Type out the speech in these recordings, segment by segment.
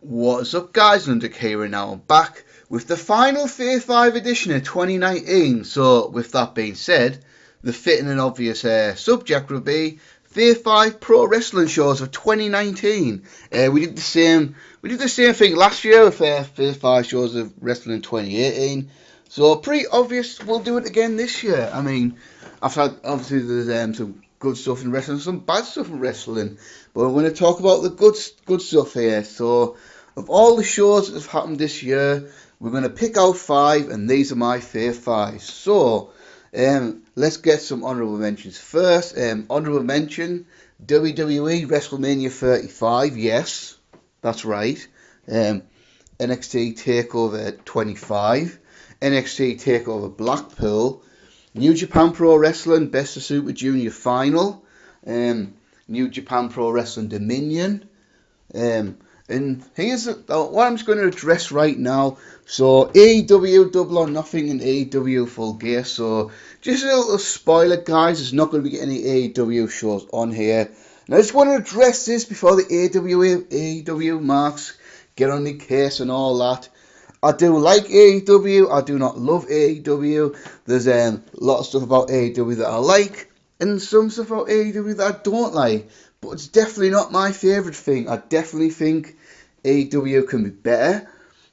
What's up, guys? Londrick here, and now I'm back with the final Fave Five edition of 2019. So, with that being said, the fitting and obvious subject would be Fave Five Pro Wrestling shows of 2019. We did the same thing last year with Fave Five shows of wrestling in 2018. So, pretty obvious we'll do it again this year. I mean, I've had obviously there's some good stuff in wrestling, some bad stuff in wrestling, but we're going to talk about the good stuff here. So, of all the shows that have happened this year, we're going to pick out 5, and these are my fave 5. So, let's get some honourable mentions first. Honourable mention, WWE WrestleMania 35, yes, that's right. NXT Takeover 25, NXT Takeover Blackpool, New Japan Pro Wrestling Best of Super Junior Final, New Japan Pro Wrestling Dominion, and here's what I'm just going to address right now. So, AEW Double or Nothing and AEW Full Gear. So, just a little spoiler, guys. There's not going to be any AEW shows on here. And I just want to address this before the AEW marks get on the case and all that. I do like AEW. I do not love AEW. There's a lot of stuff about AEW that I like, and some stuff about AEW that I don't like. But it's definitely not my favourite thing. I definitely think AEW can be better.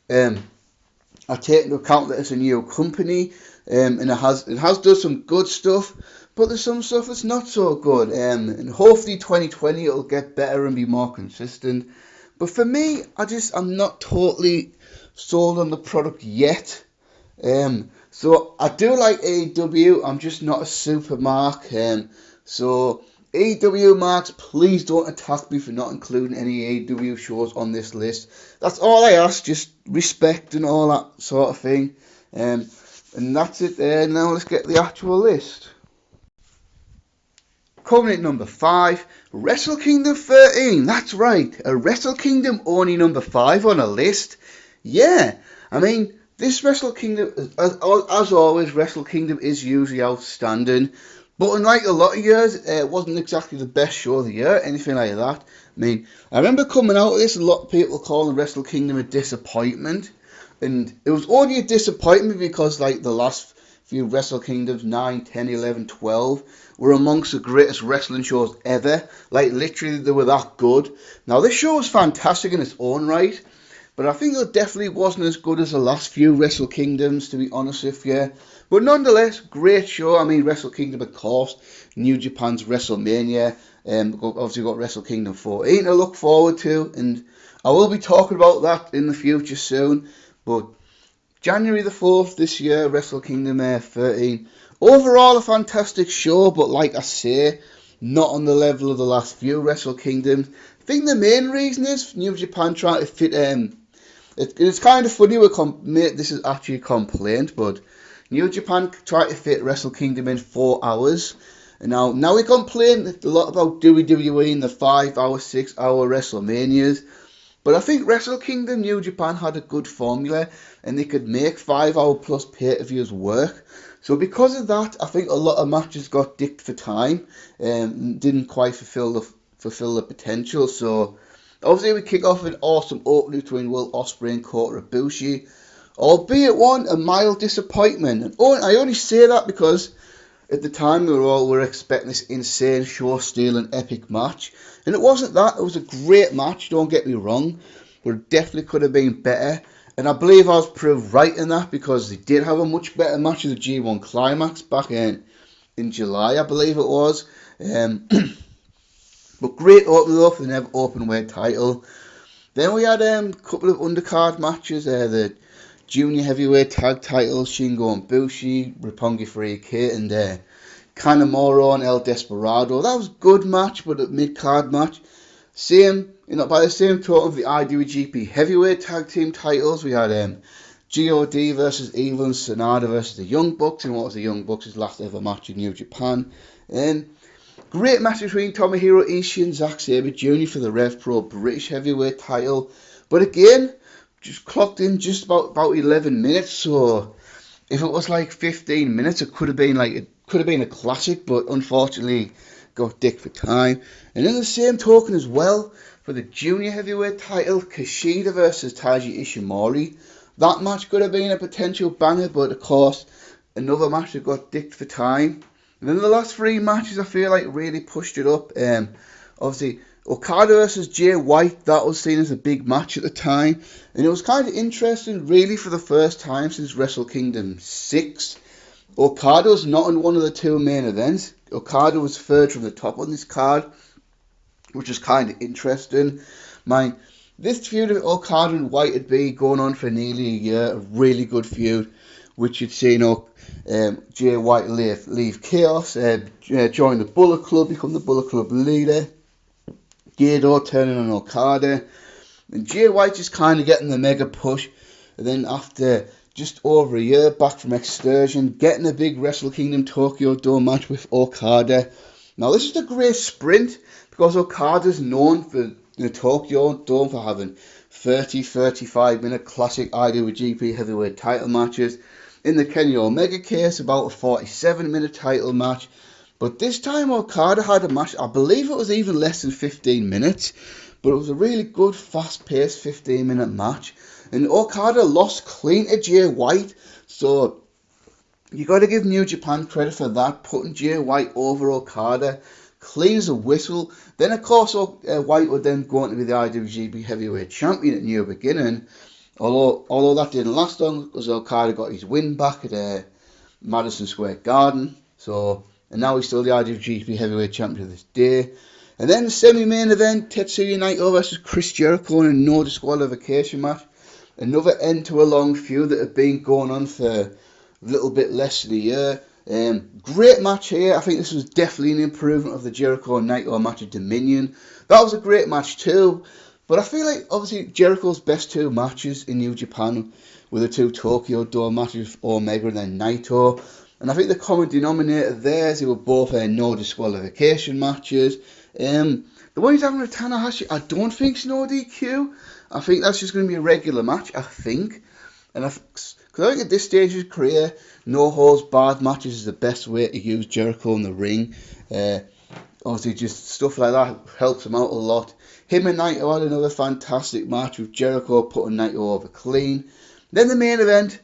I take into account that it's a new company, and it has done some good stuff, but there's some stuff that's not so good. And hopefully 2020 it'll get better and be more consistent. But for me, I'm not totally sold on the product yet. So I do like AEW. I'm just not a super mark. So AEW marks, please don't attack me for not including any AEW shows on this list. That's all I ask, just respect and all that sort of thing. And that's it there. Now let's get the actual list. Coming at number 5, Wrestle Kingdom 13. That's right, a Wrestle Kingdom only number 5 on a list. Yeah, I mean, this Wrestle Kingdom, as always, Wrestle Kingdom is usually outstanding. But unlike a lot of years, it wasn't exactly the best show of the year, anything like that. I mean, I remember coming out of this, a lot of people calling Wrestle Kingdom a disappointment. And it was only a disappointment because, like, the last few Wrestle Kingdoms, 9, 10, 11, 12, were amongst the greatest wrestling shows ever. Like, literally, they were that good. Now, this show was fantastic in its own right, but I think it definitely wasn't as good as the last few Wrestle Kingdoms, to be honest with you. But nonetheless, great show. I mean, Wrestle Kingdom, of course, New Japan's WrestleMania. Obviously, got Wrestle Kingdom 14 to look forward to, and I will be talking about that in the future soon. But January the 4th this year, Wrestle Kingdom 13. Overall, a fantastic show, but like I say, not on the level of the last few Wrestle Kingdoms. I think the main reason is New Japan trying to fit. It's kind of funny. This is actually a complaint, but New Japan tried to fit Wrestle Kingdom in 4 hours. And now we complain a lot about WWE and the 5-hour, 6-hour WrestleManias. But I think Wrestle Kingdom New Japan had a good formula, and they could make 5-hour plus pay-per-views work. So because of that, I think a lot of matches got dicked for time and didn't quite fulfill the potential. So obviously we kick off an awesome opening between Will Ospreay and Kota Ibushi, albeit a mild disappointment. And I only say that because at the time we were expecting this insane show-stealing epic match, and it wasn't that. It was a great match, don't get me wrong, but it definitely could have been better. And I believe I was proved right in that because they did have a much better match of the G1 Climax back in July, I believe it was. But great opening up, the never open weight title. Then we had a couple of undercard matches. The Junior Heavyweight Tag Titles, Shingo and Bushi, Roppongi 3K, and Kanemaru and El Desperado. That was a good match, but a mid-card match. By the same token of the IWGP Heavyweight Tag Team titles, we had God versus Evil and Sonata versus the Young Bucks, and what was the Young Bucks' last ever match in New Japan. And great match between Tomohiro Ishii and Zack Sabre Jr. for the Rev Pro British Heavyweight title. But again, just clocked in just about 11 minutes, so if it was like 15 minutes, it could have been a classic, but unfortunately got dick for time. And in the same token as well, for the junior heavyweight title, Kushida versus Taiji Ishimori. That match could have been a potential banger, but of course, another match that got dicked for time. And then the last three matches, I feel like really pushed it up. Obviously, Okada versus Jay White, that was seen as a big match at the time. And it was kind of interesting, really, for the first time since Wrestle Kingdom 6. Okada was not in one of the two main events. Okada was third from the top on this card, which is kind of interesting. This feud of Okada and White had been going on for nearly a year, a really good feud, which you'd see, Jay White leave Chaos, join the Bullet Club, become the Bullet Club leader, Gedo turning on Okada, and Jay White just kind of getting the mega push, and then after just over a year back from excursion, getting a big Wrestle Kingdom Tokyo Dome match with Okada. Now this is a great sprint, because Okada's known for the Tokyo Dome for having 30-35 minute classic IWGP heavyweight title matches. In the Kenny Omega case, about a 47 minute title match. But this time Okada had a match, I believe it was even less than 15 minutes. But it was a really good, fast-paced 15-minute match. And Okada lost clean to Jay White. So you got to give New Japan credit for that, putting Jay White over Okada. Clean as a whistle. Then, of course, White would then go on to be the IWGP Heavyweight Champion at New Beginning. Although that didn't last long, because Okada got his win back at Madison Square Garden. And now he's still the IWGP Heavyweight Champion to this day. And then the semi-main event, Tetsuya Naito versus Chris Jericho in a no disqualification match. Another end to a long feud that had been going on for a little bit less than a year. Great match here. I think this was definitely an improvement of the Jericho and Naito match at Dominion. That was a great match too. But I feel like, obviously, Jericho's best two matches in New Japan were the two Tokyo Dome matches with Omega and then Naito. And I think the common denominator there is they were both no disqualification matches. The one he's having with Tanahashi, I don't think it's no DQ. I think that's just going to be a regular match, I think. And because I think at this stage of his career, no holds barred matches is the best way to use Jericho in the ring. Obviously, just stuff like that helps him out a lot. Him and Naito had another fantastic match with Jericho putting Naito over clean. Then the main event,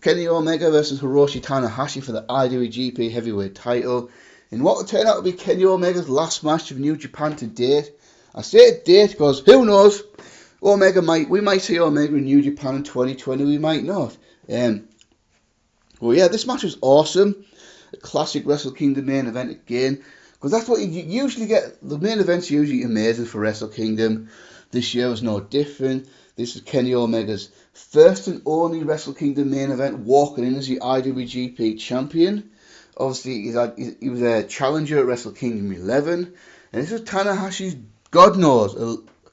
Kenny Omega versus Hiroshi Tanahashi for the IWGP Heavyweight title. In what would turn out to be Kenny Omega's last match of New Japan to date. I say to date because who knows? We might see Omega in New Japan in 2020, we might not. Well, yeah, this match was awesome. A classic Wrestle Kingdom main event again. Because that's what you usually get. The main event's usually amazing for Wrestle Kingdom. This year was no different. This is Kenny Omega's first and only Wrestle Kingdom main event, walking in as the IWGP champion. Obviously, he was a challenger at Wrestle Kingdom 11. And this was Tanahashi's, God knows,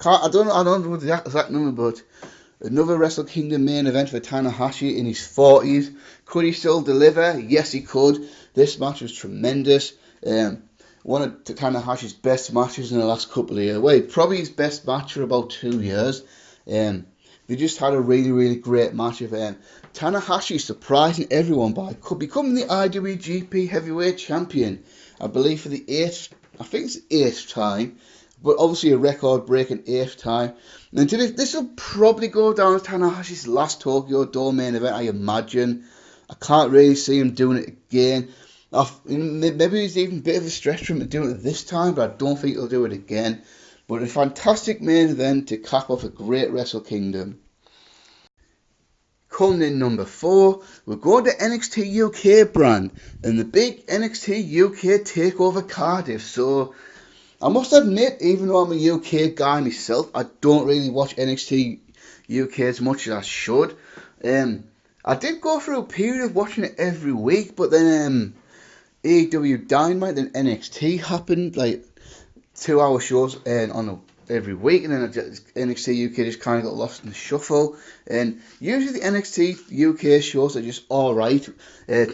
I don't know the exact number, but another Wrestle Kingdom main event for Tanahashi in his 40s. Could he still deliver? Yes, he could. This match was tremendous. One of Tanahashi's best matches in the last couple of years. Well, probably his best match for about 2 years. They just had a really, really great match of Tanahashi surprising everyone by becoming the IWGP Heavyweight Champion. I believe for the eighth time. But obviously a record-breaking 8th time. And this will probably go down as Tanahashi's last Tokyo Dome main event, I imagine. I can't really see him doing it again. Maybe it's even a bit of a stretch for him to do it this time, but I don't think he'll do it again. But a fantastic main event to cap off a great Wrestle Kingdom. Coming in number 4, we're going to NXT UK brand and the big NXT UK Takeover Cardiff. So I must admit, even though I'm a UK guy myself, I don't really watch NXT UK as much as I should. I did go through a period of watching it every week, but then AEW Dynamite and NXT happened, like 2-hour shows every week, and then NXT UK just kind of got lost in the shuffle. And usually the NXT UK shows are just alright.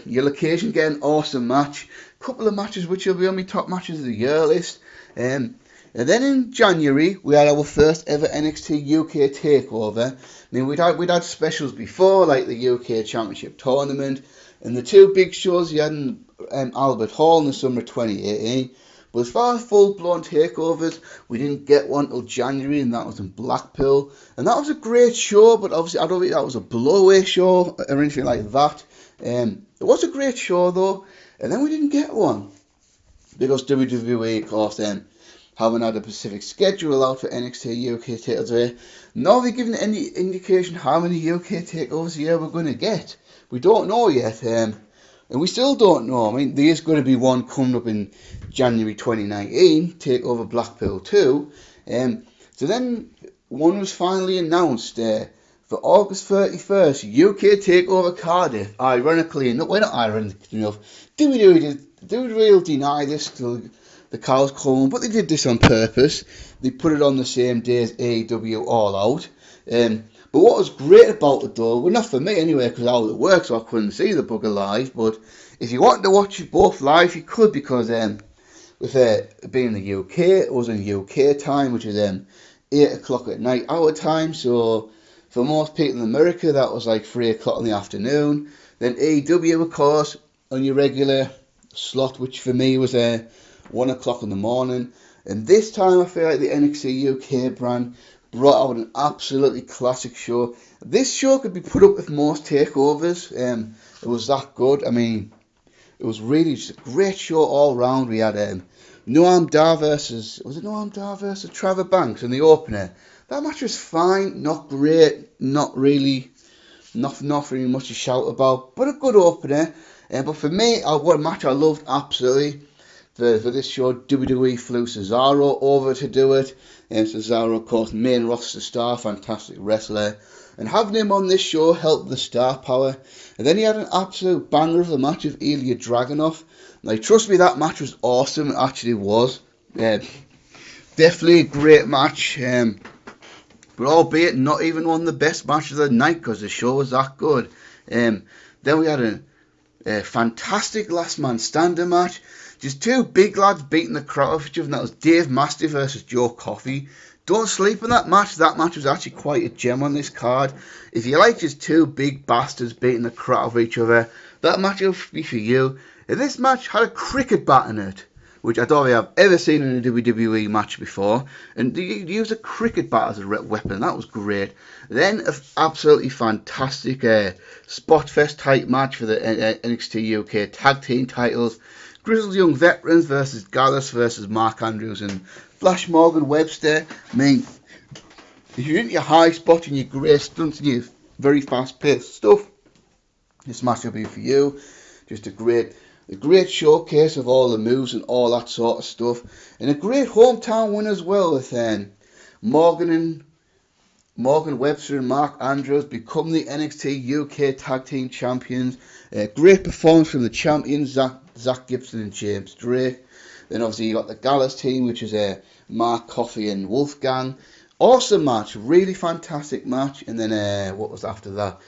You'll occasionally get an awesome match, couple of matches which will be on my top matches of the year list. And then in January we had our first ever NXT UK takeover. I mean, we'd had specials before, like the UK Championship Tournament and the two big shows you had in Albert Hall in the summer of 2018. But as far as full-blown takeovers, we didn't get one till January, and that was in Blackpool. And that was a great show, but obviously I don't think that was a blow-away show or anything like that. It was a great show, though, and then we didn't get one. Because WWE, of course, haven't had a specific schedule out for NXT UK Takeovers. Nor have they given any indication how many UK Takeovers a year we're going to get. We don't know yet, and we still don't know. I mean, there is going to be one coming up in January 2019, Takeover Blackpool 2. So then one was finally announced for August 31st, UK Takeover Cardiff. Ironically, not ironically enough, WWE will deny this till the cows come home, but they did this on purpose. They put it on the same day as AEW All Out. But what was great about it, though, well, not for me anyway, because I was at work, so I couldn't see the bugger live. But if you wanted to watch it both live, you could, because with being in the UK, it was in UK time, which is 8 o'clock at night our time. So for most people in America, that was like 3 o'clock in the afternoon. Then AEW, of course, on your regular slot, which for me was 1 o'clock in the morning. And this time I feel like the NXT UK brand brought out an absolutely classic show. This show could be put up with most takeovers. It was that good. I mean, it was really just a great show all round. We had Noam Dar versus Trevor Banks in the opener. That match was fine, not great, not really much to shout about, but a good opener. But for me, one match I loved absolutely for this show, WWE flew Cesaro over to do it. Cesaro, of course, main roster star, fantastic wrestler. And having him on this show helped the star power. And then he had an absolute banger of a match with Ilya Dragunov. Like, trust me, that match was awesome. It actually was. Definitely a great match. But albeit not even one of the best matches of the night, because the show was that good. Then we had a fantastic last man standing match. Just two big lads beating the crowd off each other, and that was Dave Mastiff versus Joe Coffey. Don't sleep on that match. That match was actually quite a gem on this card. If you like just two big bastards beating the crowd off each other, that match will be for you. And this match had a cricket bat in it, which I don't think I've ever seen in a WWE match before. And they used a cricket bat as a weapon. That was great. Then an absolutely fantastic Spotfest type match for the NXT UK Tag Team titles. Grizzled Young Veterans versus Gallus versus Mark Andrews and Flash Morgan Webster. I mean, if you're into your high spot and your great stunts and your very fast paced stuff, this match will be for you. Just a great showcase of all the moves and all that sort of stuff. And a great hometown win as well, with Morgan Webster and Mark Andrews become the NXT UK Tag Team Champions. Great performance from the champions, Zach Gibson and James Drake. Then obviously you got the Gallus team, which is Mark Coffey and Wolfgang. Awesome match, really fantastic match. And then what was after that?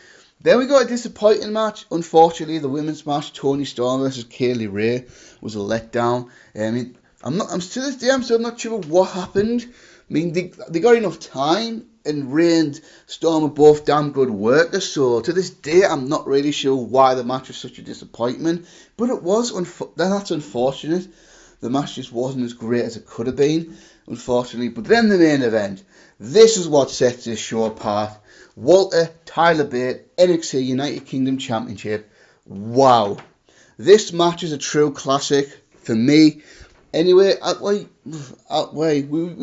Then we got a disappointing match. Unfortunately, the women's match, Toni Storm versus Kaylee Ray, was a letdown. I mean, I'm still not sure what happened. I mean, they got enough time, and Ray and Storm are both damn good workers. So to this day, I'm not really sure why the match was such a disappointment. But it was. That's unfortunate. The match just wasn't as great as it could have been, unfortunately. But then the main event. This is what sets this show apart. Walter Tyler Bate, NXT United Kingdom Championship. Wow. This match is a true classic for me. Anyway, we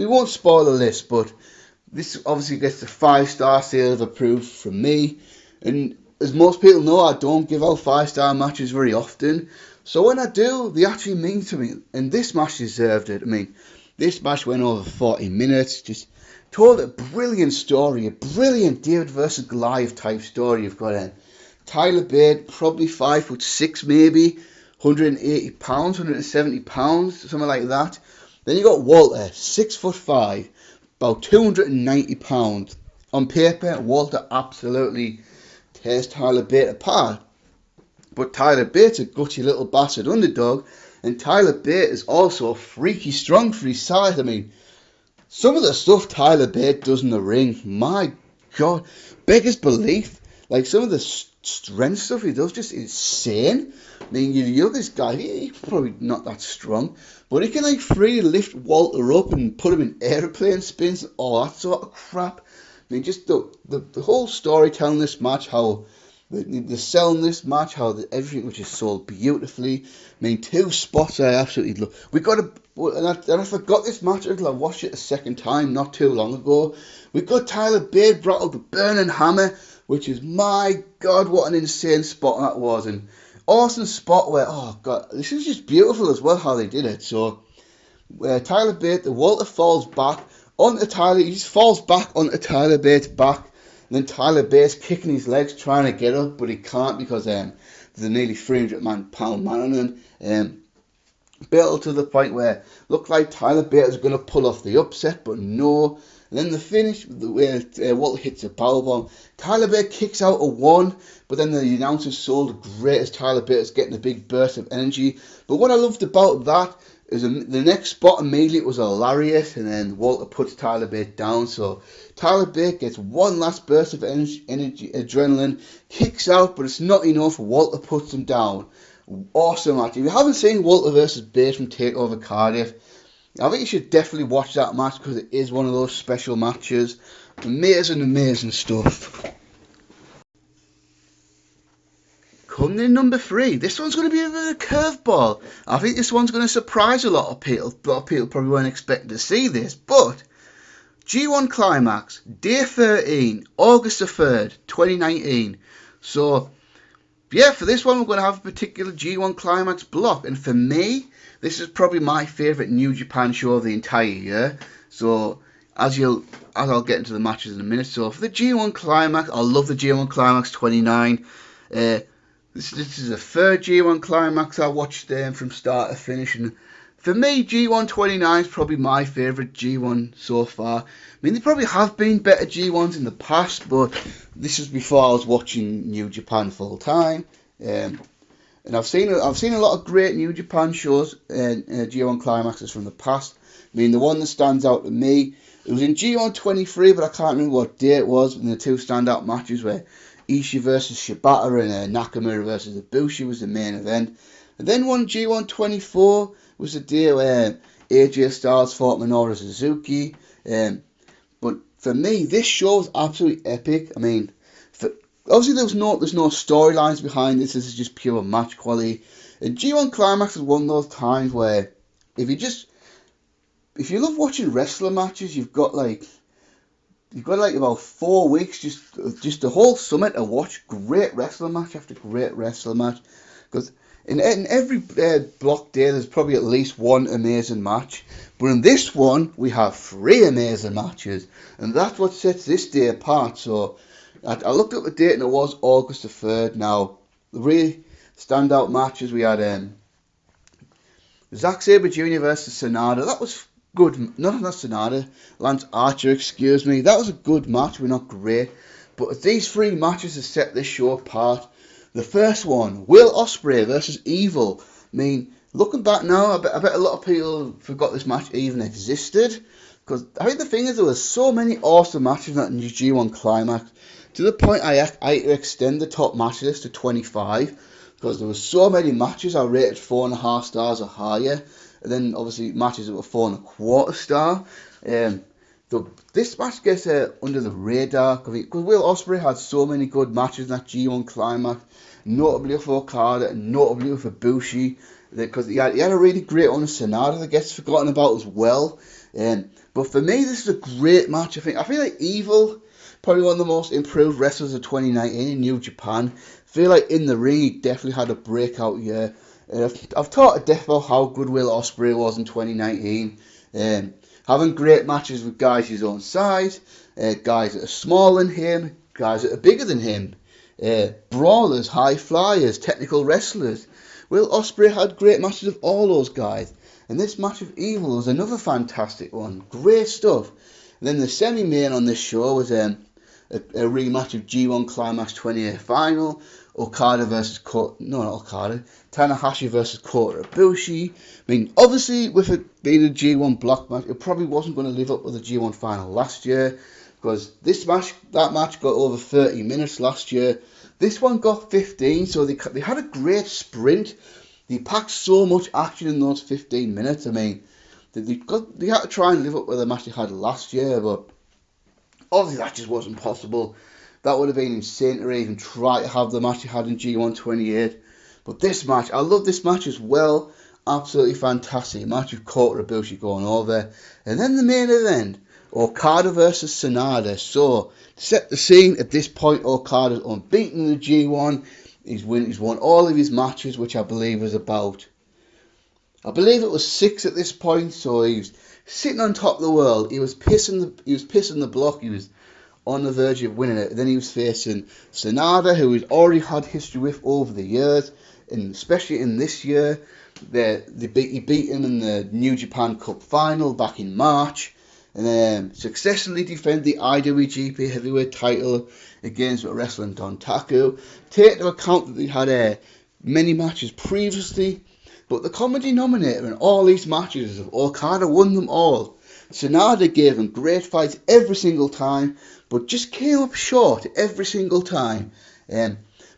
won't spoil the list, but this obviously gets the 5-star seal approved from me. And as most people know, I don't give out 5-star matches very often. So when I do, they actually mean to me. And this match deserved it. I mean, this match went over 40 minutes. Just told a brilliant story. A brilliant David versus Goliath type story. You've got Tyler Bate, probably 5'6" maybe. 180 pounds, 170 pounds, something like that. Then you got Walter, 6'5", about 290 pounds. On paper, Walter absolutely tears Tyler Bate apart. But Tyler Bate's a gutty little bastard underdog, and Tyler Bate is also freaky strong for his size. I mean, some of the stuff Tyler Bate does in the ring, my God, beggars belief. Like, some of the strength stuff he does, just insane. I mean, you look at this guy, he's probably not that strong, but he can, like, freely lift Walter up and put him in aeroplane spins and all that sort of crap. I mean, just the whole storytelling this match, how the selling this match, how everything which is sold beautifully. I mean, 2 spots I absolutely love. And I forgot this match until I watched it a second time not too long ago. We got Tyler Bate brought up the Burning Hammer, which is, my God, what an insane spot that was. And awesome spot where, oh God, this is just beautiful as well how they did it. So, Tyler Bate, the Walter falls back onto Tyler, he just falls back onto Tyler Bate's back. And then Tyler Bate's kicking his legs, trying to get up, but he can't because there's a nearly 300-pound man on him. Built to the point where looked like Tyler Bate was going to pull off the upset, but no. And then the finish, where Walter hits a powerbomb. Tyler Bate kicks out a 1, but then the announcers sold great as Tyler Bate is getting a big burst of energy. But what I loved about that is the next spot immediately was a lariat, and then Walter puts Tyler Bate down. So Tyler Bate gets one last burst of energy, adrenaline, kicks out, but it's not enough. Walter puts him down. Awesome match. If you haven't seen Walter versus Bate from TakeOver Cardiff, I think you should definitely watch that match because it is one of those special matches. Amazing stuff. Coming in number 3, this one's going to be a bit of a curveball. I think this one's going to surprise a lot of people. A lot of people probably weren't expecting to see this, but G1 Climax, Day 13, August the 3rd, 2019. So, yeah, for this one we're going to have a particular G1 Climax block, and for me, this is probably my favourite New Japan show of the entire year. So, as I'll get into the matches in a minute. So, for the G1 Climax, I love the G1 Climax 29. This is the 3rd G1 Climax I watched from start to finish, and for me, G1 29 is probably my favourite G1 so far. I mean, there probably have been better G1s in the past, but this is before I was watching New Japan full time. And I've seen a lot of great New Japan shows and G1 Climaxes from the past. I mean, the one that stands out to me, it was in G1 23, but I can't remember what day it was. And the 2 standout matches were Ishii versus Shibata and Nakamura versus Ibushi was the main event. And then one G1 24 was the day where AJ Styles fought Minoru Suzuki. But for me, this show was absolutely epic. I mean, obviously there's no storylines behind this. This is just pure match quality. And G1 Climax is one of those times where if you love watching wrestler matches, you've got like about 4 weeks, just the whole summer to watch great wrestler match after great wrestler match. Because in every block day, there's probably at least one amazing match. But in this one, we have 3 amazing matches. And that's what sets this day apart. So I looked up the date and it was August the 3rd. Now, the really standout matches, we had Zack Sabre Jr. versus Sonata. That was good. Not Sonata. Lance Archer, excuse me. That was a good match. We're not great. But these 3 matches have set this show apart. The first one, Will Ospreay versus Evil. I mean, looking back now, I bet a lot of people forgot this match even existed. Because I think the thing is, there were so many awesome matches in that new G1 Climax. To the point I had to extend the top match list to 25. Because there were so many matches I rated 4.5 stars or higher. And then obviously matches that were 4.25 star. This match gets under the radar because Will Ospreay had so many good matches in that G1 Climax, notably with Okada and notably with Ibushi, because he had a really great one with Sonata that gets forgotten about as well. But for me, this is a great match. I feel like Evil, probably one of the most improved wrestlers of 2019 in New Japan. I feel like in the ring, he definitely had a breakout year. I've talked to death about how good Will Ospreay was in 2019. Having great matches with guys his own size, guys that are smaller than him, guys that are bigger than him, brawlers, high flyers, technical wrestlers. Will Ospreay had great matches with all those guys. And this match of Evil was another fantastic one. Great stuff. And then the semi-main on this show was a rematch of G1 Climax 28 final. Okada versus Tanahashi versus Kota Ibushi. I mean, obviously, with it being a G1 block match, it probably wasn't going to live up with the G1 final last year. because that match got over 30 minutes last year. This one got 15, so they had a great sprint. They packed so much action in those 15 minutes. I mean, they had to try and live up with the match they had last year, but obviously that just wasn't possible. That would have been insane to even try to have the match they had in G1 28. But this match, I love this match as well. Absolutely fantastic match with Kota Ibushi going over. And then the main event, Okada versus Sanada. So, to set the scene, at this point, Okada's unbeaten in the G1. He's won all of his matches, which I believe it was 6 at this point. So he was sitting on top of the world. He was pissing the block. He was on the verge of winning it. Then he was facing Sanada, who he's already had history with over the years, and especially in this year. He beat him in the New Japan Cup final back in March, and then successfully defended the IWGP Heavyweight title against Wrestling Dontaku. Take into account that they had many matches previously, but the common denominator in all these matches is Okada won them all. Sanada gave him great fights every single time, but just came up short every single time.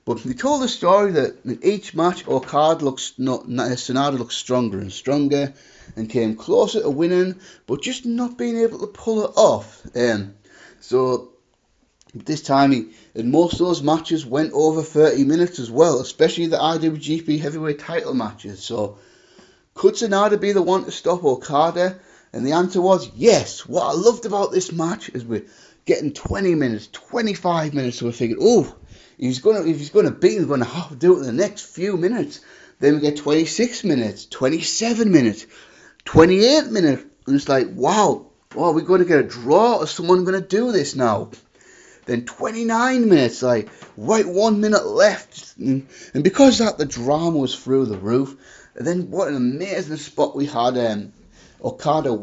But they told the story that in each match, Sanada looked stronger and stronger and came closer to winning, but just not being able to pull it off. So this time, in most of those matches went over 30 minutes as well, especially the IWGP Heavyweight title matches. So could Sanada be the one to stop Okada? And the answer was yes. What I loved about this match is we're getting 20 minutes, 25 minutes, so we figured, if he's going to beat him, he's going to have to do it in the next few minutes. Then we get 26 minutes, 27 minutes, 28 minutes. And it's like, wow, we're going to get a draw, or someone going to do this now? Then 29 minutes, like, right 1 minute left. And because of that, the drama was through the roof. And then what an amazing spot we had. Sanada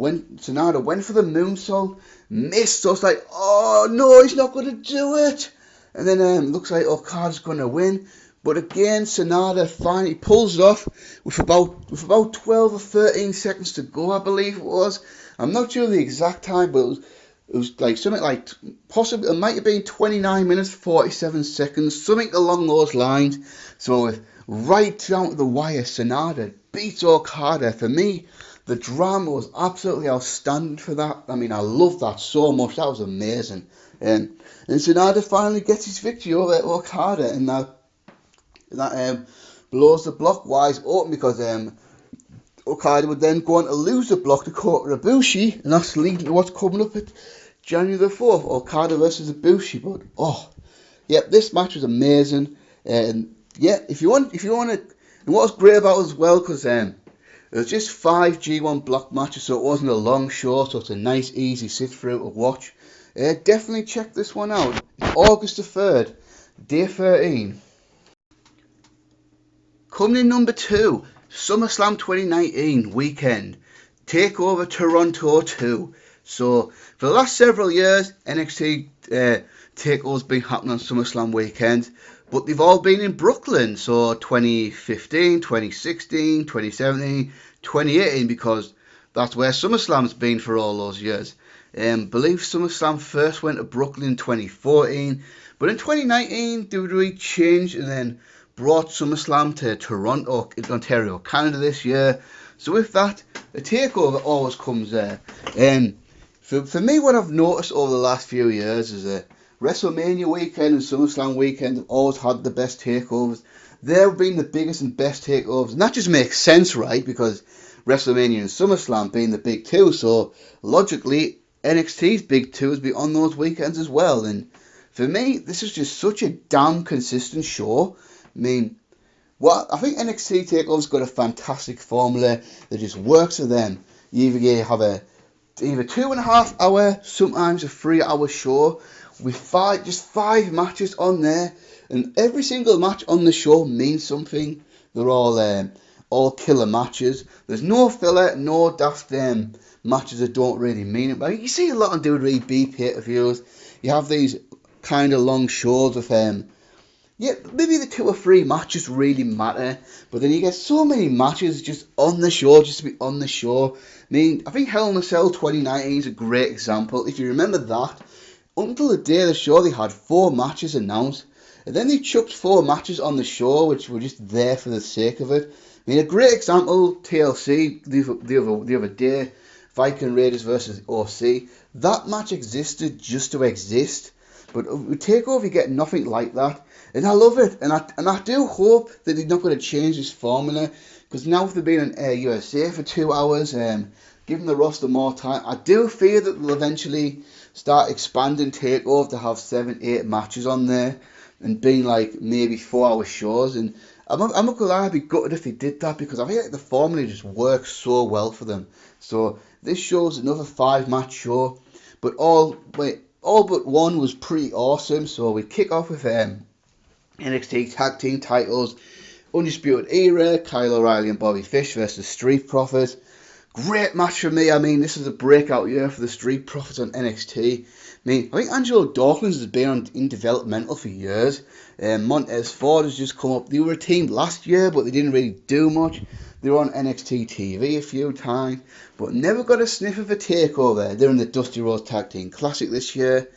went for the moonsault, missed. So it's like, oh no, he's not going to do it. And then looks like Okada's going to win. But again, Sanada finally pulls it off with about 12 or 13 seconds to go, I believe it was. I'm not sure the exact time, but it was like something like, possibly, it might have been 29 minutes, 47 seconds, something along those lines. So with right down to the wire, Sanada beats Okada. For me, the drama was absolutely outstanding for that. I mean, I love that so much. That was amazing. And Sanada finally gets his victory over Okada, and that blows the block wise open, because Okada would then go on to lose the block to Kota Ibushi, and that's leading to what's coming up at January the 4th, Okada versus Ibushi. But this match was amazing. And if you want to, and what was great about it as well, because it was just 5 G1 block matches, so it wasn't a long show, so it's a nice, easy sit through to watch. Definitely check this one out. It's August the 3rd, day 13. Coming in number 2, SummerSlam 2019 weekend, Takeover Toronto 2. So, for the last several years, NXT Takeover's been happening on SummerSlam weekend, but they've all been in Brooklyn. So, 2015, 2016, 2017, 2018, because that's where SummerSlam's been for all those years. Believe SummerSlam first went to Brooklyn in 2014, but in 2019 WWE changed and then brought SummerSlam to Toronto, Ontario, Canada this year. So with that, a takeover always comes there. For me, what I've noticed over the last few years is that WrestleMania weekend and SummerSlam weekend have always had the best takeovers. They've been the biggest and best takeovers, and that just makes sense, right? Because WrestleMania and SummerSlam being the big two, so logically NXT's big two has been on those weekends as well. And for me, this is just such a damn consistent show. I mean, I think NXT Takeover's got a fantastic formula that just works for them. You either have either 2.5 hour, sometimes a 3 hour show with just five matches on there, and every single match on the show means something. They're all killer matches. There's no filler, no daft matches that don't really mean it. But you see a lot on WWE pay-per-views. You have these kind of long shows with maybe the 2 or 3 matches really matter, but then you get so many matches just on the show, just to be on the show. I mean, I think Hell in a Cell 2019 is a great example. If you remember that, until the day of the show, they had 4 matches announced. And then they chucked 4 matches on the show, which were just there for the sake of it. I mean, a great example, TLC, the other day, Viking Raiders versus OC. That match existed just to exist. But with TakeOver, you get nothing like that. And I love it. And I do hope that they're not going to change this formula. Because now if they've been on USA for 2 hours, giving the roster more time, I do fear that they'll eventually start expanding TakeOver to have 7-8 matches on there. And being like maybe 4-hour shows. And I'm not gonna lie, I'd be gutted if they did that, because I feel like the formula just works so well for them. So this show's another 5-match show, but all but one was pretty awesome. So we kick off with NXT Tag Team titles, Undisputed Era, Kyle O'Reilly and Bobby Fish versus Street Profits. Great match for me. I mean, this is a breakout year for the Street Profits on NXT. I think Angelo Dawkins has been in developmental for years. Montez Ford has just come up. They were a team last year, but they didn't really do much. They were on NXT TV a few times, but never got a sniff of a takeover. They're in the Dusty Rhodes Tag Team Classic this year.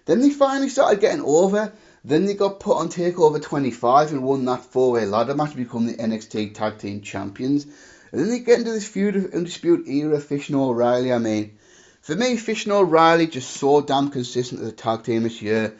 Then they finally started getting over. Then they got put on TakeOver 25 and won that 4-way ladder match to become the NXT Tag Team Champions. And then they get into this feud of Undisputed Era, Fish and O'Reilly. I mean, for me, Fish and O'Reilly just so damn consistent as a tag team this year.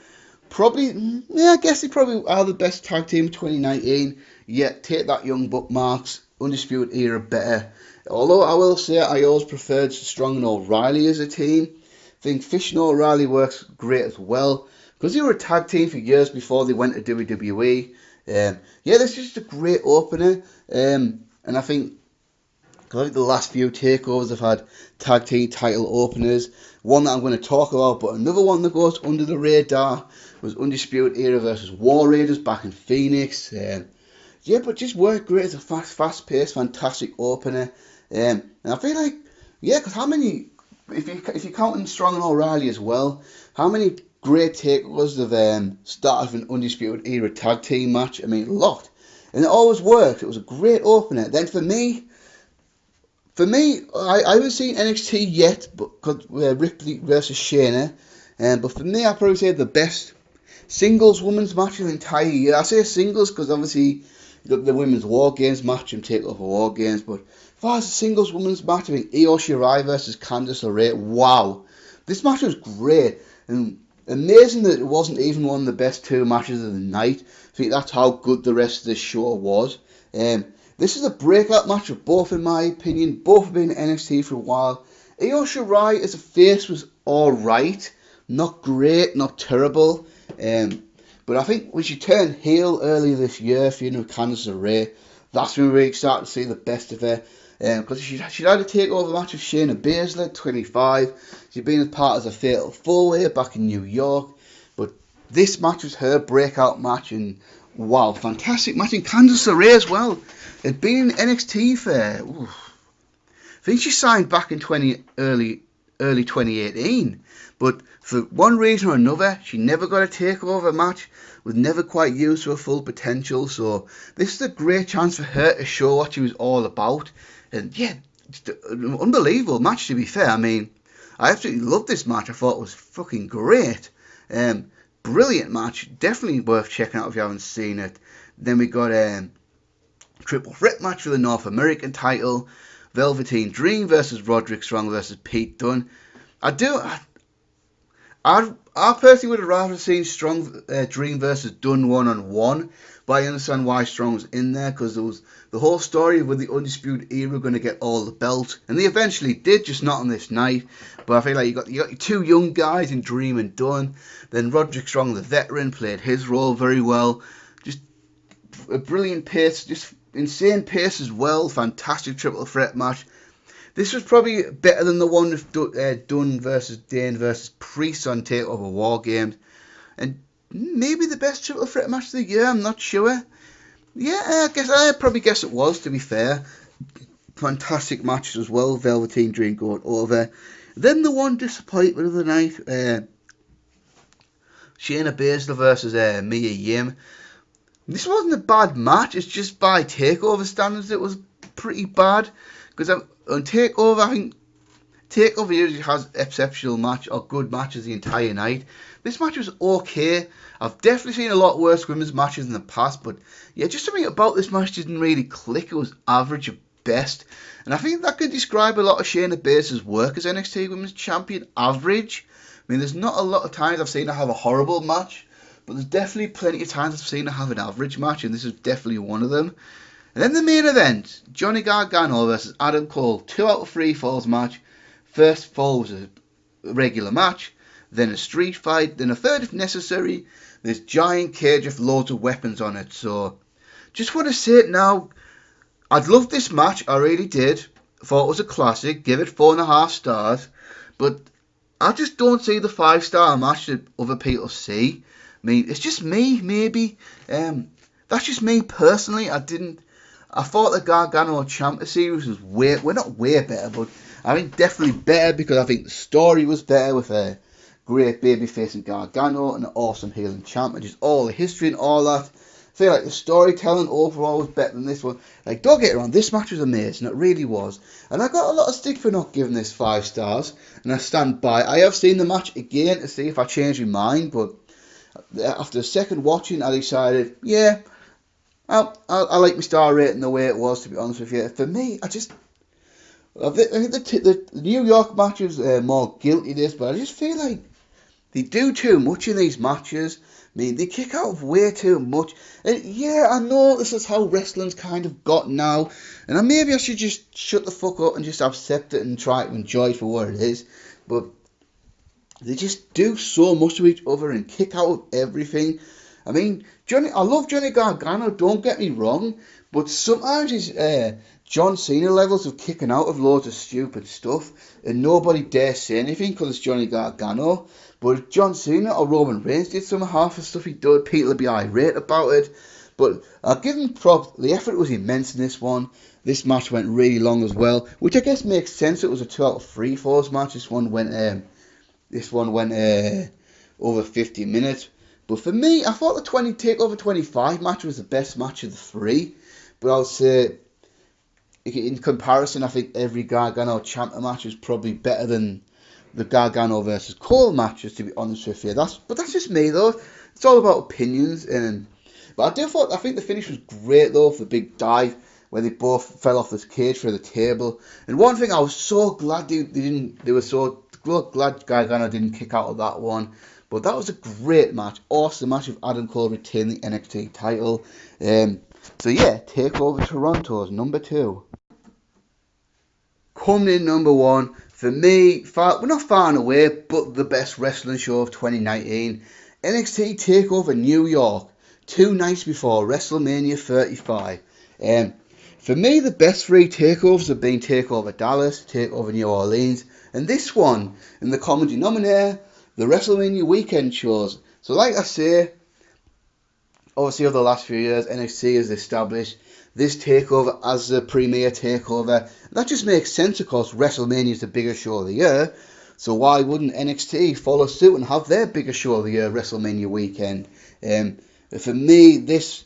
I guess they probably are the best tag team of 2019. Yet, take that Young Buck marks, Undisputed Era better. Although I will say I always preferred Strong and O'Reilly as a team. I think Fish and O'Reilly works great as well, because they were a tag team for years before they went to WWE. This is just a great opener. And I think the last few takeovers have had tag team title openers. One that I'm going to talk about, but another one that goes under the radar was Undisputed Era versus War Raiders back in Phoenix. But just worked great as a fast-paced, fantastic opener. And I feel like, because how many, if you count in Strong and O'Reilly as well, how many great takeovers have started with an Undisputed Era tag team match? I mean, a lot. And it always worked. It was a great opener. Then for me, I haven't seen NXT yet, because Ripley versus Shayna. But for me, I'd probably say the best singles women's match of the entire year. I say singles because obviously you got the women's War Games match and TakeOver War Games. But if I was a singles women's match, I think Io Shirai versus Candice LeRae. Wow, this match was great and amazing that it wasn't even one of the best 2 matches of the night. I think that's how good the rest of the show was. This is a breakout match of both, in my opinion. Both have been in NXT for a while. Io Shirai as a face was alright. Not great, not terrible. But I think when she turned heel earlier this year, feuding with Candice LeRae, that's when we really started to see the best of her. Because she had a takeover match with Shayna Baszler at 25. She'd been a part of a Fatal 4-Way back in New York. But this match was her breakout match, and wow, fantastic match. And Candice LeRae as well. Had been in NXT for, I think she signed back in early 2018, but for one reason or another, she never got a takeover match, was never quite used to her full potential. So this is a great chance for her to show what she was all about. And just an unbelievable match, to be fair. I mean, I absolutely loved this match. I thought it was fucking great. Brilliant match, definitely worth checking out if you haven't seen it. Then we got triple threat match for the North American title, Velveteen Dream versus Roderick Strong versus Pete Dunne. I personally would have rather seen Strong Dream versus Dunne 1-on-1, but I understand why Strong was in there, because there was the whole story with the Undisputed Era going to get all the belts, and they eventually did, just not on this night. But I feel like you got your 2 young guys in Dream and Dunne. Then Roderick Strong, the veteran, played his role very well. Just a brilliant pace, just insane pace as well. Fantastic triple threat match. This was probably better than the one with Dunne versus Dane versus Priest on TakeOver War Games. And maybe the best triple threat match of the year, I'm not sure. I probably guess it was, to be fair. Fantastic matches as well, Velveteen Dream going over. Then the one disappointment of the night, Shayna Baszler versus Mia Yim. This wasn't a bad match, it's just by TakeOver standards it was pretty bad. Because on TakeOver, I think Takeover usually has exceptional match or good matches the entire night. This match was okay. I've definitely seen a lot worse women's matches in the past, but yeah, just something about this match didn't really click. It was average at best, and I think that could describe a lot of Shayna Baszler's work as NXT Women's Champion. Average. I mean, there's not a lot of times I've seen her have a horrible match, but there's definitely plenty of times I've seen her have an average match, and this is definitely one of them. And then the main event, Johnny Gargano versus Adam Cole, 2 out of 3 falls match. First fall was a regular match, then a street fight, then a third if necessary. This giant cage with loads of weapons on it. So, just want to say it now, I'd love this match, I really did. Thought it was a classic, give it 4.5 stars. But I just don't see the 5-star match that other people see. I mean, it's just me, maybe. That's just me personally. I thought the Gargano Ciampa series was not way better, but I think definitely better because I think the story was better with a great babyface in Gargano and an awesome heel in Ciampa, just all the history and all that. I feel like the storytelling overall was better than this one. Like, don't get it wrong, this match was amazing, it really was. And I got a lot of stick for not giving this 5 stars, and I stand by. I have seen the match again to see if I change my mind, but after a second watching, I decided, yeah, I like my star rating the way it was, to be honest with you. For me, I think the New York matches are more guilty this, but I just feel like they do too much in these matches. I mean, they kick out of way too much. And yeah, I know this is how wrestling's kind of got now, and maybe I should just shut the fuck up and just accept it and try to enjoy it for what it is. But they just do so much to each other and kick out of everything. I mean, I love Johnny Gargano, don't get me wrong, but sometimes his John Cena levels of kicking out of loads of stupid stuff, and nobody dares say anything because it's Johnny Gargano. But if John Cena or Roman Reigns did some half the stuff he did, people would be irate about it. But I'll give him props, the effort was immense in this one. This match went really long as well, which I guess makes sense. It was a 2 out of 3 falls match. This one went over 50 minutes. But for me, I thought the Takeover 25 match was the best match of the 3. But I would say, in comparison, I think every Gargano Ciampa match is probably better than the Gargano versus Cole matches, to be honest with you. But that's just me, though. It's all about opinions. But I think the finish was great, though, for the big dive, where they both fell off this cage for the table. And one thing I was so glad they were so glad Gargano didn't kick out of that one. But that was a great match. Awesome match with Adam Cole retaining the NXT title. So yeah, Takeover Toronto is number 2. Coming in number 1, for me, we're not far and away, but the best wrestling show of 2019. NXT Takeover New York, 2 nights before WrestleMania 35. For me, the best 3 takeovers have been Takeover Dallas, Takeover New Orleans, and this one, in the common denominator, the WrestleMania weekend shows. So like I say, obviously over the last few years, NXT has established this takeover as the premier takeover. That just makes sense, of course. WrestleMania is the biggest show of the year. So why wouldn't NXT follow suit and have their biggest show of the year, WrestleMania weekend? For me, this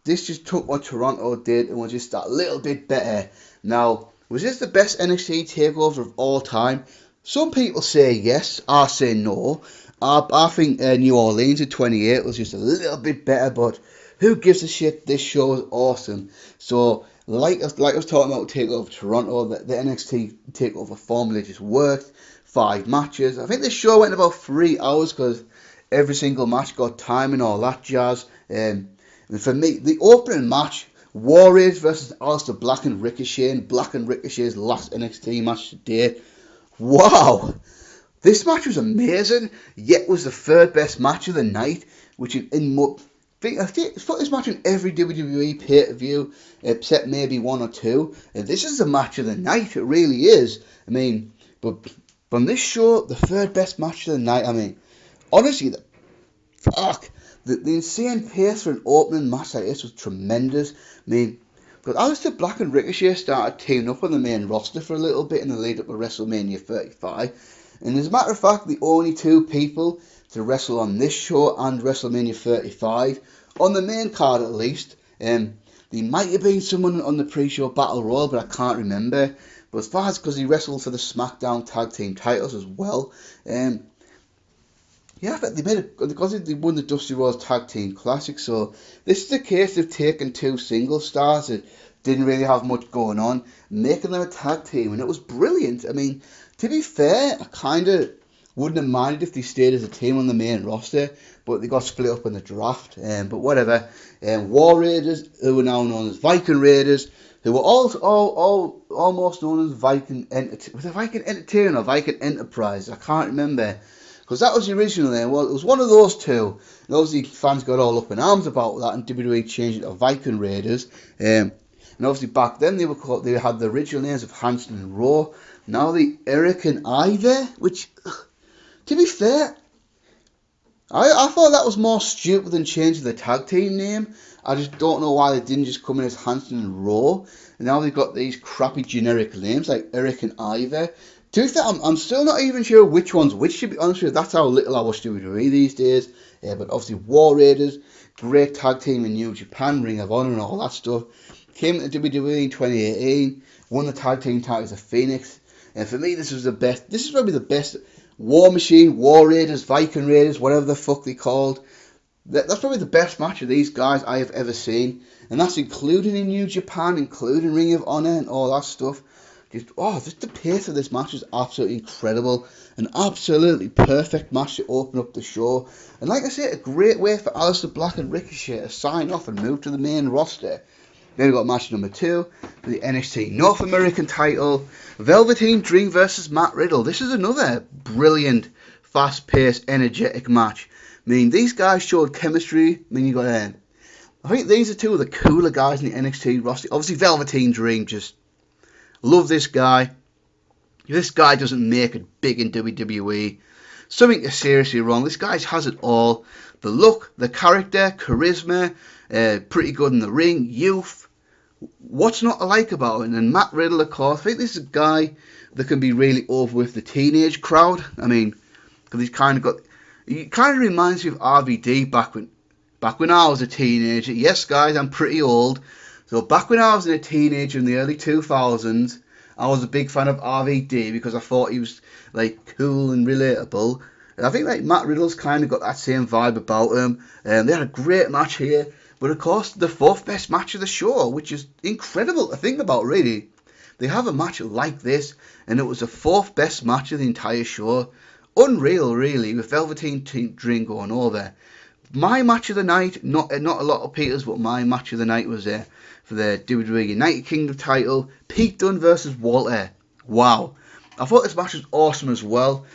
just took what Toronto did and was just that little bit better. Now, was this the best NXT takeover of all time? Some people say yes, I say no. I think New Orleans at 28 was just a little bit better, but who gives a shit? This show is awesome. So, like I was talking about Takeover Toronto, the NXT Takeover formula just worked. 5 matches. I think this show went about 3 hours because every single match got time and all that jazz. And for me, the opening match, Warriors versus Aleister Black and Ricochet, and Black and Ricochet's last NXT match to date. Wow, this match was amazing, yet was the 3rd best match of the night, which I think it's put this match in every WWE pay-per-view, except maybe 1 or 2, and this is the match of the night, it really is. I mean, but from this show, the 3rd best match of the night, I mean, honestly, the insane pace for an opening match like this was tremendous. I mean, but Aleister Black and Ricochet started teaming up on the main roster for a little bit in the lead up to WrestleMania 35. And as a matter of fact, the only 2 people to wrestle on this show and WrestleMania 35, on the main card at least. There might have been someone on the pre-show Battle Royal, but I can't remember. But as far as because he wrestled for the SmackDown Tag Team titles as well, yeah, but because they won the Dusty Rhodes Tag Team Classic, so this is a case of taking two single stars that didn't really have much going on, making them a tag team, and it was brilliant. I mean, to be fair, I kind of wouldn't have minded if they stayed as a team on the main roster, but they got split up in the draft. But whatever. War Raiders, who are now known as Viking Raiders, who were almost known as Viking Entertainment or Viking Enterprise. I can't remember. Because that was the original name. Well, it was one of those two. And obviously, fans got all up in arms about that, and WWE changed it to Viking Raiders. And obviously, back then they had the original names of Hanson and Raw. Now the Eric and Ivor, which, to be fair, I thought that was more stupid than changing the tag team name. I just don't know why they didn't just come in as Hanson and Raw. And now they've got these crappy generic names like Eric and Ivor. To be fair, I'm still not even sure which one's which, to be honest with you. That's how little I watch WWE these days. But obviously, War Raiders, great tag team in New Japan, Ring of Honor and all that stuff. Came to WWE in 2018, won the tag team titles of Phoenix. And for me, this was the best. This is probably the best War Machine, War Raiders, Viking Raiders, whatever the fuck they called. That's probably the best match of these guys I have ever seen. And that's including in New Japan, including Ring of Honor and all that stuff. Just the pace of this match is absolutely incredible. An absolutely perfect match to open up the show. And like I say, a great way for Aleister Black and Ricochet to sign off and move to the main roster. Then we've got match number 2 for the NXT North American title. Velveteen Dream versus Matt Riddle. This is another brilliant, fast-paced, energetic match. I mean, these guys showed chemistry. I mean, you got I think these are two of the cooler guys in the NXT roster. Obviously, Velveteen Dream, just love this guy. If this guy doesn't make it big in WWE, something is seriously wrong. This guy has it all. The look, the character, charisma, pretty good in the ring, youth. What's not to like about him? And Matt Riddle, of course, I think this is a guy that can be really over with the teenage crowd. I mean, because he kind of reminds me of RVD back when I was a teenager. Yes, guys, I'm pretty old. So back when I was a teenager in the early 2000s, I was a big fan of RVD because I thought he was like cool and relatable. And I think like Matt Riddle's kind of got that same vibe about him. They had a great match here. But of course, the 4th best match of the show, which is incredible to think about, really. They have a match like this, and it was the 4th best match of the entire show. Unreal, really, with Velveteen Dream going over. My match of the night, not a lot of Peter's, but my match of the night was for the WWE United Kingdom title, Pete Dunne versus Walter. Wow. I thought this match was awesome as well.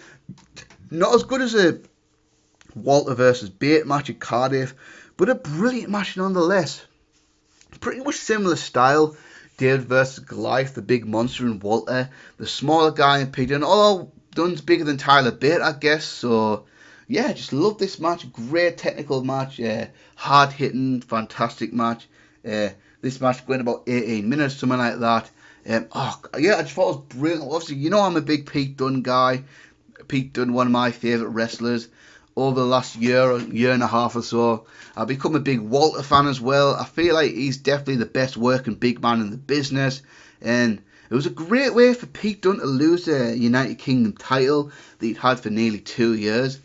Not as good as a Walter versus Bate match at Cardiff, but a brilliant match nonetheless. Pretty much similar style. David versus Goliath, the big monster, and Walter, the smaller guy, and Pete Dunne. Although Dunne's bigger than Tyler Bate, I guess. So, yeah, just love this match. Great technical match. Hard-hitting, fantastic match. This match going about 18 minutes, something like that. I just thought it was brilliant. Obviously, you know I'm a big Pete Dunne guy. Pete Dunne, one of my favourite wrestlers. Over the last year and a half or so, I've become a big Walter fan as well. I feel like he's definitely the best working big man in the business. And it was a great way for Pete Dunne to lose the United Kingdom title that he'd had for nearly 2 years.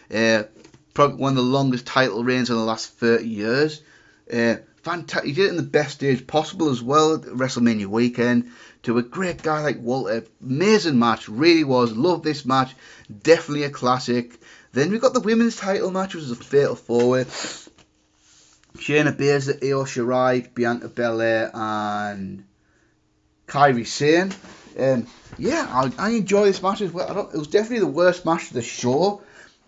Probably one of the longest title reigns in the last 30 years. Fantastic. He did it in the best stage possible as well at WrestleMania weekend to a great guy like Walter. Amazing match, really was. Love this match. Definitely a classic. Then we got the women's title match, which was a fatal four-way. Shayna Baszler, Io Shirai, Bianca Belair, and Kairi Sane. I enjoy this match as well. It was definitely the worst match of the show.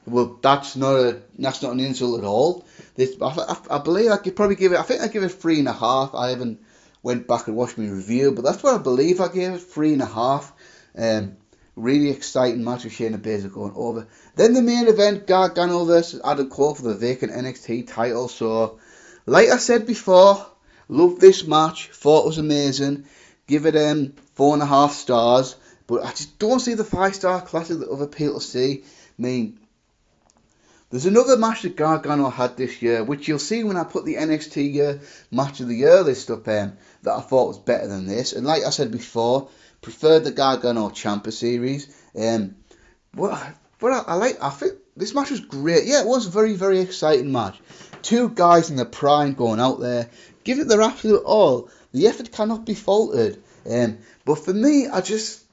Well, that's not an insult at all. I believe I could probably give it. I think I give it 3.5. I haven't went back and watched my review, but that's what I believe I gave it, 3.5. Really exciting match with Shayna Baszler going over. Then the main event, Gargano versus Adam Cole for the vacant NXT title. So, like I said before, loved this match. Thought it was amazing. Give it 4.5 stars. But I just don't see the 5-star classic that other people see. I mean, there's another match that Gargano had this year, which you'll see when I put the NXT match of the year list up, that I thought was better than this. And like I said before, preferred the Gargano Ciampa series. I think this match was great. Yeah, it was a very, very exciting match. Two guys in their prime going out there, giving it their absolute all. The effort cannot be faulted. But for me, because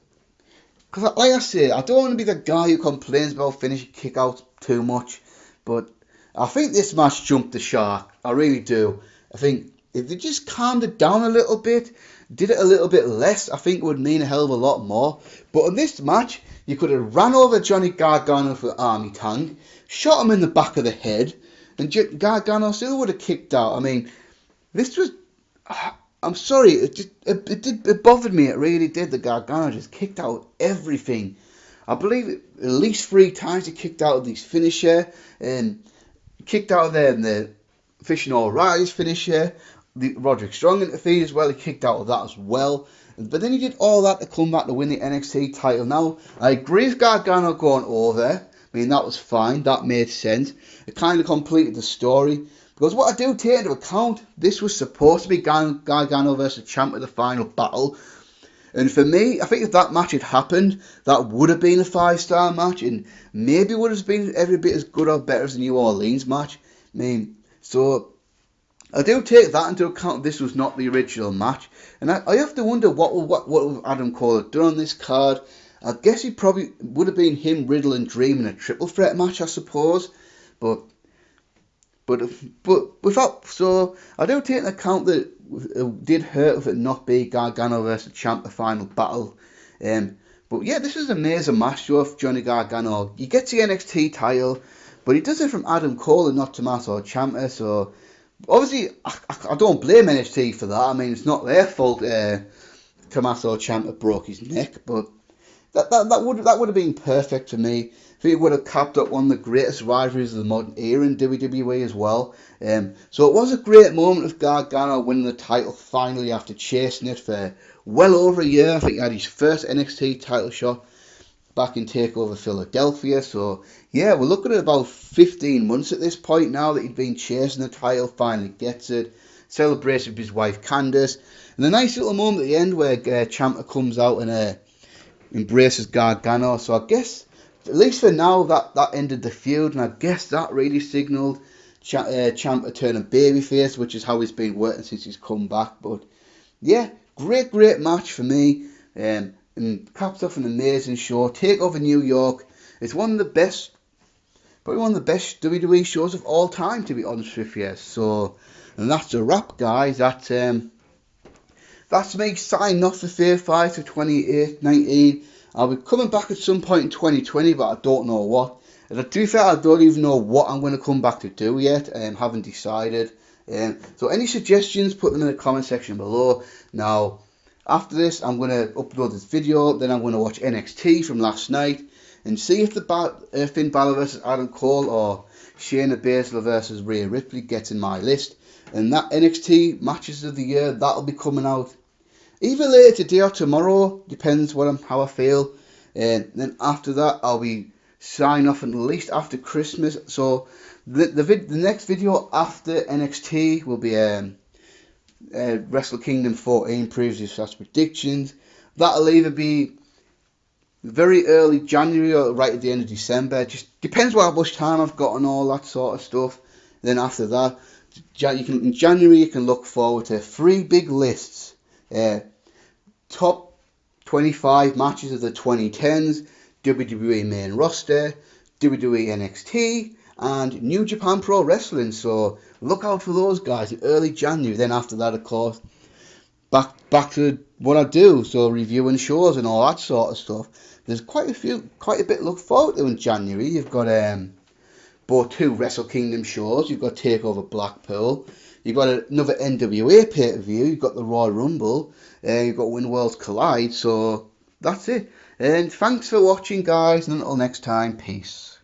like I say, I don't want to be the guy who complains about finishing kick-outs too much. But I think this match jumped the shark. I really do. I think if they just calmed it down a little bit, did it a little bit less, I think it would mean a hell of a lot more. But in this match, you could have ran over Johnny Gargano for the army tank, shot him in the back of the head, and Gargano still would have kicked out. I mean, this was... I'm sorry, it bothered me, it really did. The Gargano just kicked out everything. I believe at least 3 times he kicked out of his finisher, and kicked out of there in the Fish and O'Reilly's finisher. The Roderick Strong interfered as well, he kicked out of that as well. But then he did all that to come back to win the NXT title. Now, I agree with Gargano going over. I mean, that was fine, that made sense. It kind of completed the story. Because what I do take into account, this was supposed to be Gargano versus Ciampa, the final battle. And for me, I think if that match had happened, that would have been a 5-star match. And maybe would have been every bit as good or better as the New Orleans match. I mean, so... I do take that into account. This was not the original match, and I have to wonder what Adam Cole had done on this card. I guess he probably would have been him, Riddle, and Dream in a triple threat match, I suppose. But without, so I do take into account that it did hurt if it not be Gargano versus Ciampa final battle. But yeah, this is an amazing match though for Johnny Gargano. He gets the NXT title, but he does it from Adam Cole and not Tommaso Ciampa. So. Obviously, I don't blame NXT for that. I mean, it's not their fault. Tommaso Ciampa broke his neck, but that would have been perfect for me. I think it would have capped up one of the greatest rivalries of the modern era in WWE as well. So it was a great moment of Gargano winning the title finally after chasing it for well over a year. I think he had his first NXT title shot back in TakeOver Philadelphia. So yeah, we're looking at about 15 months at this point now that he'd been chasing the title, finally gets it, celebrates with his wife Candice, and a nice little moment at the end where Ciampa comes out and embraces Gargano. So I guess, at least for now, that ended the feud, and I guess that really signalled Ciampa turning babyface, which is how he's been working since he's come back. But yeah, great match for me. And caps off an amazing show. Takeover New York. It's probably one of the best WWE shows of all time, to be honest with you. So, and that's a wrap, guys. That's me signing off for Fave Five for 2019. I'll be coming back at some point in 2020, but I don't know what. And to be fair, I don't even know what I'm going to come back to do yet. Haven't decided. So any suggestions, put them in the comment section below. Now, after this, I'm going to upload this video, then I'm going to watch NXT from last night and see if the Finn Balor versus Adam Cole or Shayna Baszler versus Rhea Ripley gets in my list. And that NXT matches of the year, that'll be coming out either later today or tomorrow, depends how I feel. And then after that, I'll be signing off at least after Christmas. So the next video after NXT will be Wrestle Kingdom 14 previous slash predictions. That'll either be very early January or right at the end of December. Just depends how much time I've got and all that sort of stuff. Then after that, in January you can look forward to 3 big lists. Top 25 matches of the 2010s, WWE main roster, WWE NXT, and New Japan Pro Wrestling. So look out for those guys in early January. Then after that, of course, back to what I do, so reviewing shows and all that sort of stuff. There's quite a bit to look forward to in January. You've got both 2 Wrestle Kingdom shows. You've got Takeover Blackpool. You've got another NWA pay-per-view. You've got the Royal Rumble. You've got When Worlds Collide. So that's it. And thanks for watching, guys. And until next time, peace.